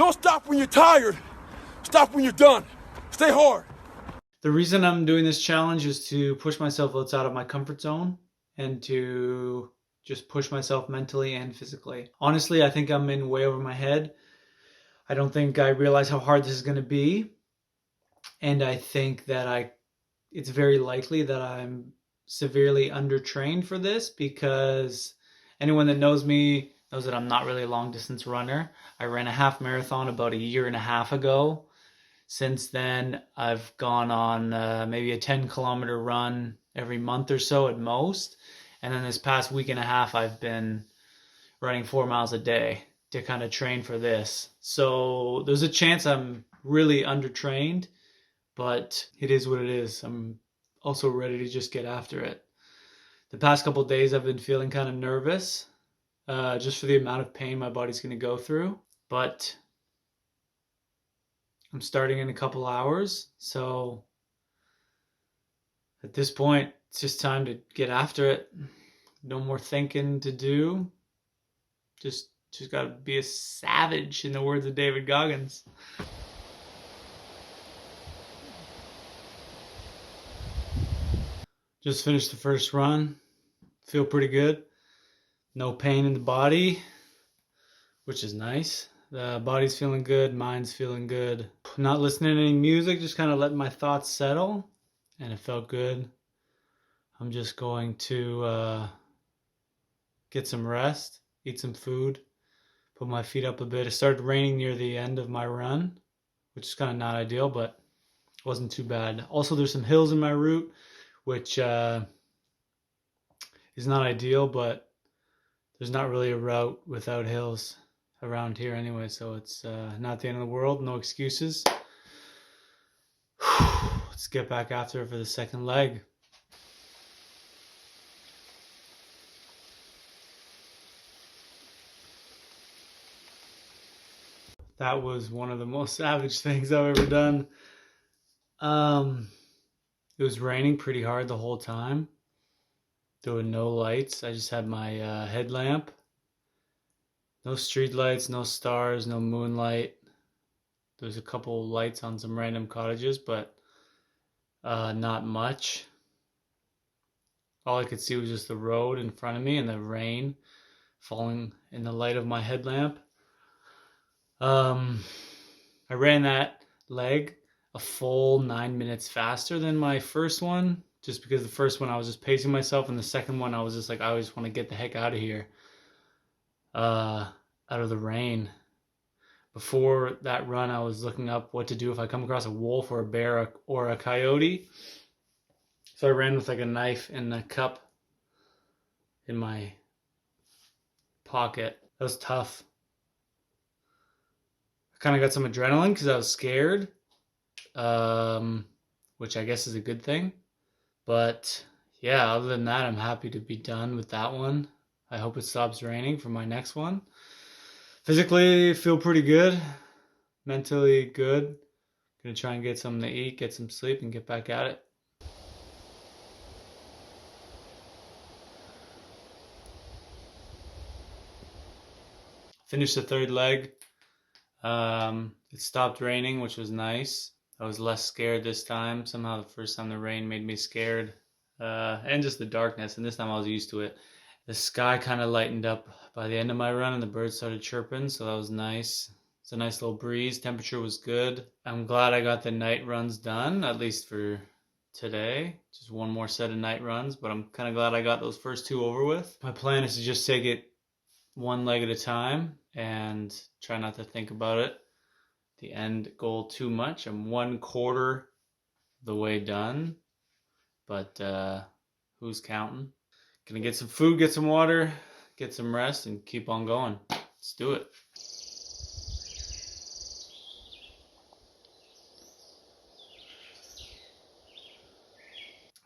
Don't stop when you're tired. Stop when you're done. Stay hard. The reason I'm doing this challenge is to push myself outside of my comfort zone and to just push myself mentally and physically. Honestly, I think I'm in way over my head. I don't think I realize how hard this is going to be. And I think that it's very likely that I'm severely undertrained for this, because anyone that knows me knows that I'm not really a long distance runner. I ran a half marathon about a year and a half ago. Since then, I've gone on maybe a 10-kilometer run every month or so at most. And then this past week and a half, I've been running 4 miles a day to kind of train for this. So there's a chance I'm really undertrained, but it is what it is. I'm also ready to just get after it. The past couple of days, I've been feeling kind of nervous, just for the amount of pain my body's going to go through. But I'm starting in a couple hours, so at this point, it's just time to get after it. No more thinking to do. Just gotta be a savage, in the words of David Goggins. Just finished the first run. Feel pretty good. No pain in the body, which is nice. The body's feeling good, mind's feeling good. Not listening to any music, just kind of letting my thoughts settle, and it felt good. I'm just going to get some rest, eat some food, put my feet up a bit. It started raining near the end of my run, which is kind of not ideal, but it wasn't too bad. Also, there's some hills in my route, which is not ideal, but there's not really a route without hills around here anyway, so it's not the end of the world. No excuses. Let's get back after it for the second leg. That was one of the most savage things I've ever done. It was raining pretty hard the whole time. There were no lights. I just had my headlamp. No street lights, no stars, no moonlight. There's a couple lights on some random cottages, but not much. All I could see was just the road in front of me and the rain falling in the light of my headlamp. I ran that leg a full 9 minutes faster than my first one, just because the first one I was just pacing myself, and the second one I was just like, I just want to get the heck out of here. Out of the rain. Before that run, I was looking up what to do if I come across a wolf or a bear or a coyote. So I ran with like a knife and a cup in my pocket. That was tough. I kind of got some adrenaline because I was scared, which I guess is a good thing. But yeah, other than that, I'm happy to be done with that one. I hope it stops raining for my next one. Physically, feel pretty good. Mentally good. Gonna try and get something to eat, get some sleep, and get back at it. Finished the third leg. It stopped raining, which was nice. I was less scared this time. Somehow the first time the rain made me scared. And just the darkness, and this time I was used to it. The sky kind of lightened up by the end of my run, and the birds started chirping, so that was nice. It's a nice little breeze. Temperature was good. I'm glad I got the night runs done, at least for today. Just one more set of night runs, but I'm kind of glad I got those first two over with. My plan is to just take it one leg at a time and try not to think about it, the end goal, too much. I'm 1/4 of the way done, but who's counting? Gonna get some food, get some water, get some rest, and keep on going. Let's do it.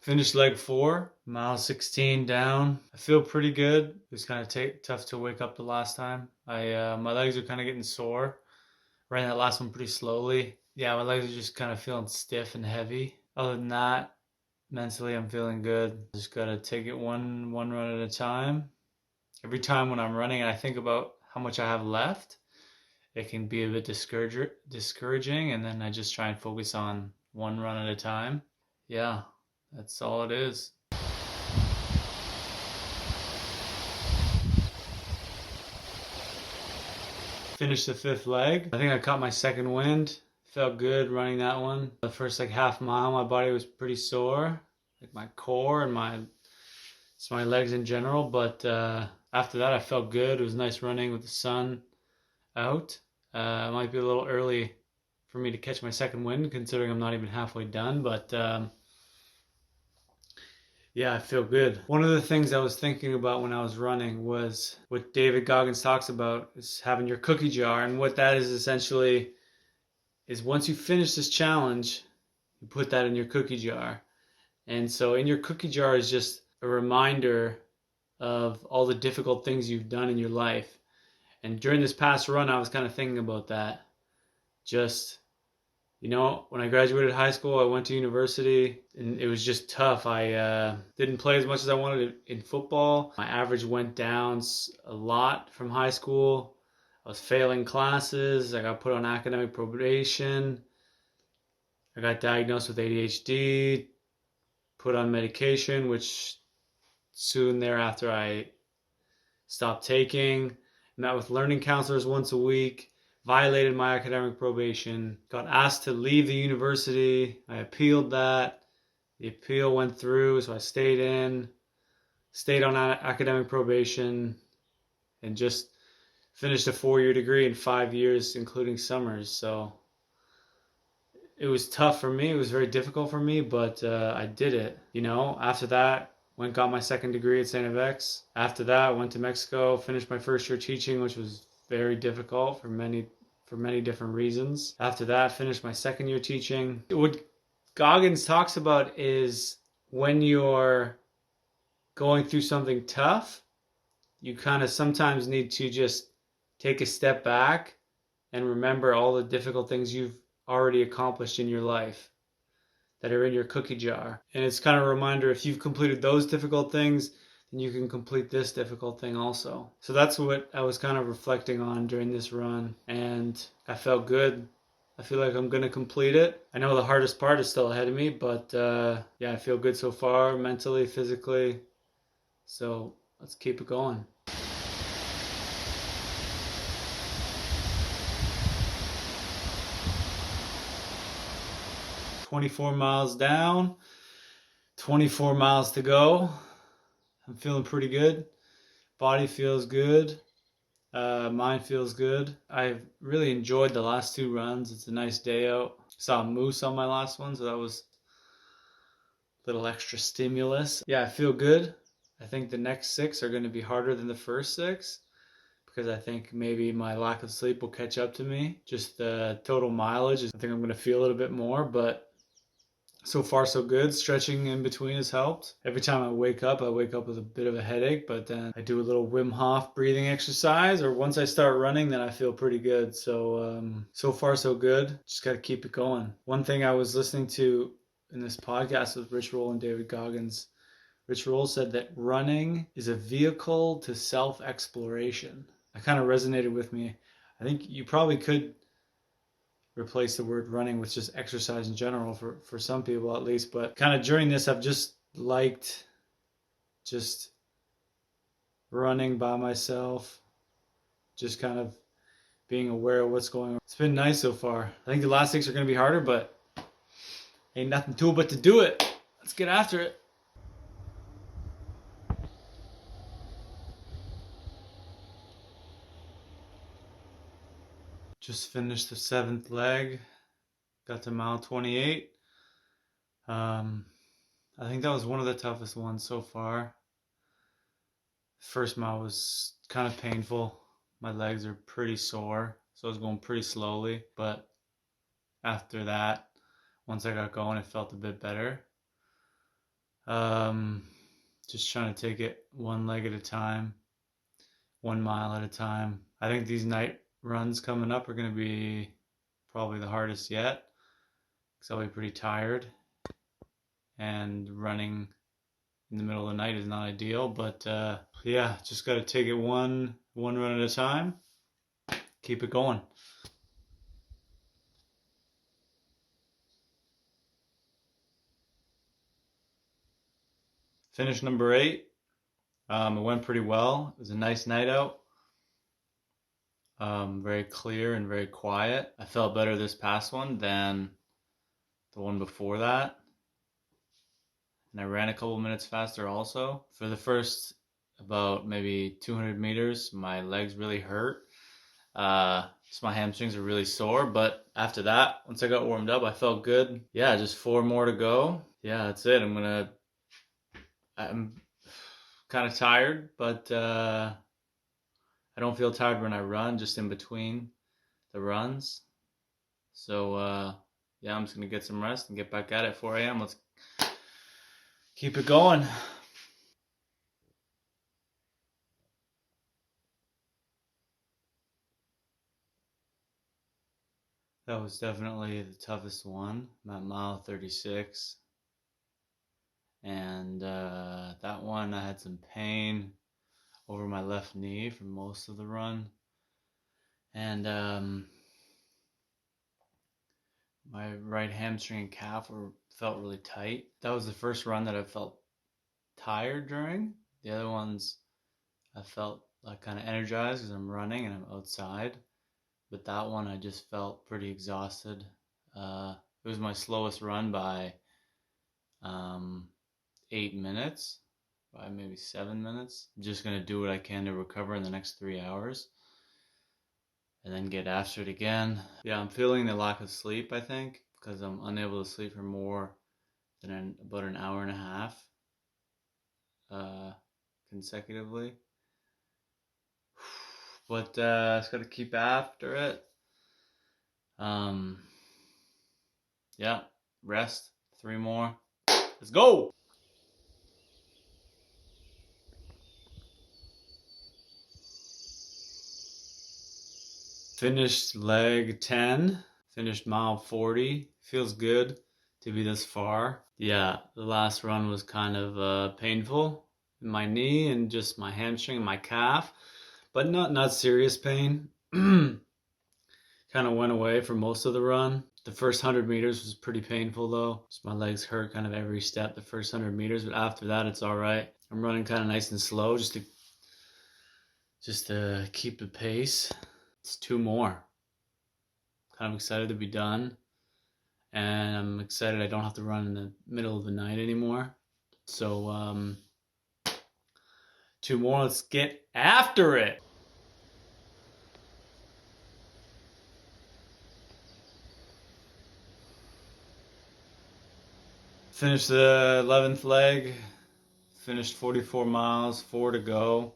Finished leg 4, mile 16 down. I feel pretty good. It was kind of tough to wake up the last time. My legs are kind of getting sore. Ran that last one pretty slowly. Yeah, my legs are just kind of feeling stiff and heavy. Other than that, mentally I'm feeling good. Just gotta take it one run at a time. Every time when I'm running, I think about how much I have left, it can be a bit discouraging, and then I just try and focus on one run at a time. Yeah, that's all it is. Finished the 5th leg. I think I caught my second wind. Felt good running that one. The first like half mile, my body was pretty sore, like my core and my legs in general. But after that, I felt good. It was nice running with the sun out. It might be a little early for me to catch my second wind, considering I'm not even halfway done. But yeah, I feel good. One of the things I was thinking about when I was running was what David Goggins talks about is having your cookie jar. And what that is essentially is once you finish this challenge, you put that in your cookie jar. And so in your cookie jar is just a reminder of all the difficult things you've done in your life. And during this past run, I was kind of thinking about that. Just, when I graduated high school, I went to university, and it was just tough. I didn't play as much as I wanted in football. My average went down a lot from high school. I was failing classes. I got put on academic probation. I got diagnosed with ADHD, put on medication, which soon thereafter I stopped taking. Met with learning counselors once a week. Violated my academic probation, got asked to leave the university. I appealed that. The appeal went through, so I stayed on academic probation, and just finished a 4-year degree in 5 years, including summers. So it was tough for me. It was very difficult for me, but I did it. After that, got my second degree at St. FX. After that, went to Mexico, finished my first year teaching, which was very difficult for many different reasons. After that, finished my second year teaching. What Goggins talks about is when you're going through something tough, you kind of sometimes need to just take a step back and remember all the difficult things you've already accomplished in your life that are in your cookie jar. And it's kind of a reminder, if you've completed those difficult things, then you can complete this difficult thing also. So that's what I was kind of reflecting on during this run, and I felt good. I feel like I'm going to complete it. I know the hardest part is still ahead of me, but yeah, I feel good so far, mentally, physically. So let's keep it going. "24 miles down, 24 miles to go." I'm feeling pretty good. Body feels good. Mind feels good. I've really enjoyed the last 2 runs. It's a nice day out. Saw a moose on my last one, so that was a little extra stimulus. Yeah, I feel good. I think the next 6 are going to be harder than the first 6, because I think maybe my lack of sleep will catch up to me. Just the total mileage, I think I'm going to feel it a bit more, but so far so good. Stretching in between has helped. Every time I wake up with a bit of a headache, but then I do a little Wim Hof breathing exercise, or once I start running, then I feel pretty good. So so far so good. Just got to keep it going. One thing I was listening to in this podcast with Rich Roll and David Goggins, Rich Roll said that running is a vehicle to self-exploration. That kind of resonated with me. I think you probably could replace the word running with just exercise in general for some people at least. But kind of during this, I've just liked just running by myself, just kind of being aware of what's going on. It's been nice so far. I think the last 6 are going to be harder, but ain't nothing to it but to do it. Let's get after it. Just finished the 7th leg. Got to mile 28. I think that was one of the toughest ones so far. First mile was kind of painful. My legs are pretty sore, so I was going pretty slowly. But after that, once I got going, it felt a bit better. Just trying to take it one leg at a time, 1 mile at a time. I think these night runs coming up are going to be probably the hardest yet, because I'll be pretty tired, and running in the middle of the night is not ideal. But yeah, just got to take it one run at a time. keep it going. Finish number 8. It went pretty well. It was a nice night out. Very clear and very quiet. I felt better this past one than the one before that. And I ran a couple minutes faster also. For the first about maybe 200 meters, my legs really hurt. So my hamstrings are really sore, but after that, once I got warmed up, I felt good. Yeah, just 4 more to go. Yeah, that's it. I'm kind of tired, but I don't feel tired when I run, just in between the runs. So yeah, I'm just gonna get some rest and get back at it at 4 a.m. Let's keep it going. That was definitely the toughest one. I'm at mile 36. And that one I had some pain over my left knee for most of the run. And my right hamstring and calf felt really tight. That was the first run that I felt tired during. The other ones I felt like kind of energized because I'm running and I'm outside. But that one I just felt pretty exhausted. It was my slowest run by 8 minutes, by maybe 7 minutes. I'm just gonna do what I can to recover in the next 3 hours and then get after it again. Yeah, I'm feeling the lack of sleep, I think, because I'm unable to sleep for more than about an hour and a half consecutively. But just gotta keep after it. Yeah, rest. 3 more. Let's go! Finished leg 10. Finished mile 40. Feels good to be this far. Yeah, the last run was kind of painful in my knee and just my hamstring and my calf, but not serious pain. Kind of went away for most of the run. The first 100 meters was pretty painful though. So my legs hurt kind of every step the first 100 meters, but after that it's all right. I'm running kind of nice and slow just to keep the pace. It's 2 more. Kind of excited to be done. And I'm excited I don't have to run in the middle of the night anymore. So 2 more, let's get after it. Finished the 11th leg, finished 44 miles, 4 to go.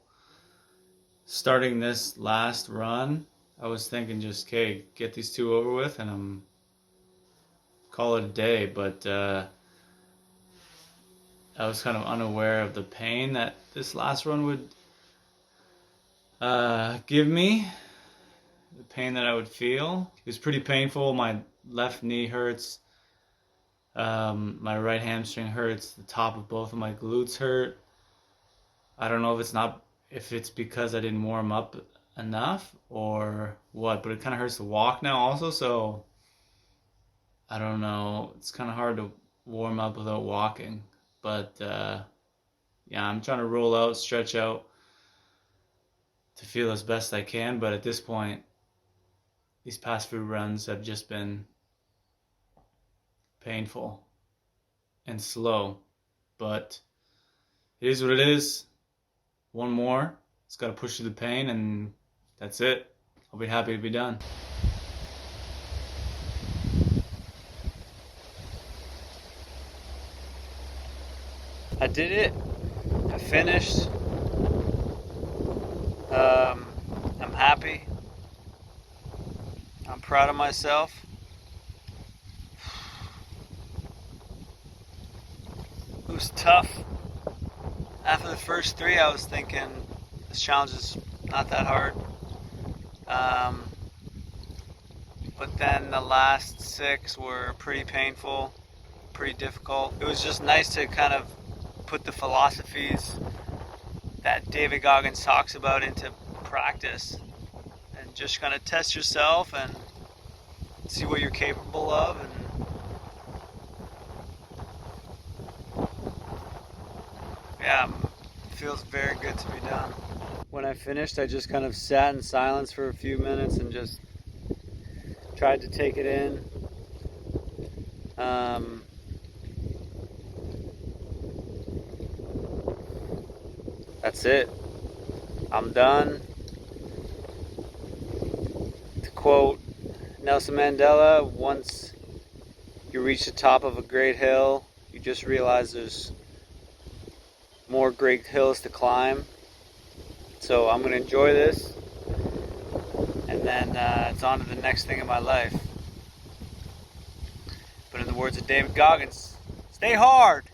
Starting this last run, I was thinking just, okay, get these 2 over with and I'm call it a day, but I was kind of unaware of the pain that this last run would give me, the pain that I would feel. It was pretty painful. My left knee hurts. My right hamstring hurts. The top of both of my glutes hurt. I don't know if it's because I didn't warm up enough or what, but it kind of hurts to walk now also, so I don't know. It's kind of hard to warm up without walking, but yeah, I'm trying to roll out, stretch out to feel as best I can, but at this point, these past few runs have just been painful and slow, but it is what it is. 1 more. It's got to push through the pain, and that's it. I'll be happy to be done. I did it. I finished. I'm happy. I'm proud of myself. It was tough. After the first 3, I was thinking this challenge is not that hard. But then the last 6 were pretty painful, pretty difficult. It was just nice to kind of put the philosophies that David Goggins talks about into practice and just kind of test yourself and see what you're capable of. And yeah, it feels very good to be done. When I finished, I just kind of sat in silence for a few minutes and just tried to take it in. That's it. I'm done. To quote Nelson Mandela, once you reach the top of a great hill, you just realize there's more great hills to climb. So I'm going to enjoy this, and then it's on to the next thing in my life. But in the words of David Goggins, stay hard!